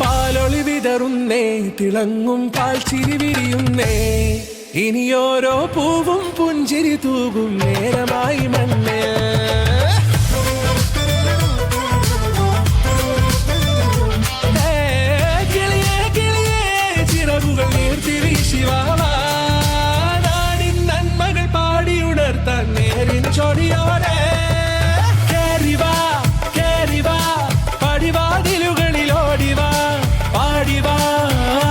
പാലൊളി വിതറുന്നേ, തിളങ്ങും പാൽച്ചിരി വിരിയുന്നേ, ഇനിയോരോ പൂവും പുഞ്ചിരി തൂകും നേരമായി മണ്ണേ. കിളിയേ കിളിയേ ചിറകുകൾ നീർത്തിവീശി വാ, നാടിൻ നന്മകൾ പാടിയുണർത്താൻ നേരിൻ ചൊടിയോടെ. കേറിവാ കേറിവാ പടിവാതിലുകളിൽ ഓടിവാ, പാടിവാ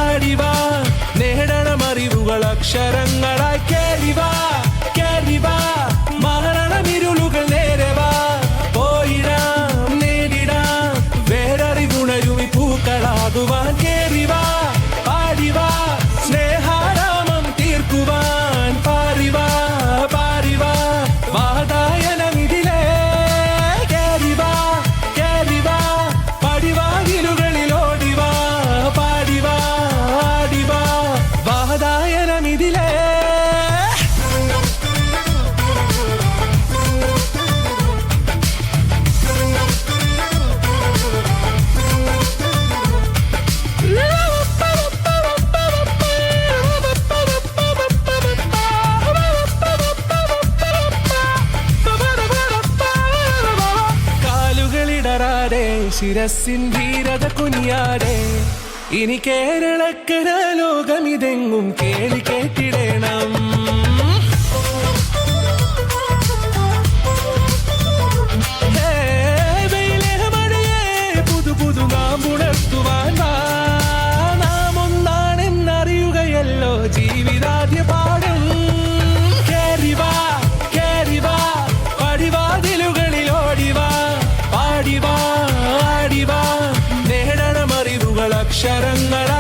ആടിവാ നേടണം അറിവുകൾ അക്ഷരങ്ങളായി. കേറിവാ കേറിവാ മരണമിരുളുകൾ നേരവാ, പോയിടാം നേടിടാം വേററിവുണരുമി പൂക്കളാകുവാൻ. കേറിവാ പാടിവാ സ്നേഹാരാമം തീർക്കുവാൻ, പാറിവാ പാറിവാ വാതായനമിതിലേ. കേറിവാ കേറിവാ പടിവാതിലുകളിൽ ഓടിവാ, പാടിവാ ആടിവാ വാതായനമിതിലേ. കാലുകളിടറാതെ ശിരസിൻ ധീരത കുനിയാതെ, ഇനി കേരളക്കര ലോകമിതെങ്ങും കേളി കേട്ടിടണം. പുതു പുതു നാമ്പുണർത്തുവാൻ വാ, നാം ഒന്നാണെന്നറിയുകയല്ലോ ജീവിതാദ്യ പാഠം. കേറിവാ കേറിവാ പടിവാതിലുകളിൽ ഓടിവാ, പാടിവാ ആടിവാ നേടണം അറിവുകൾ അക്ഷരങ്ങളാ.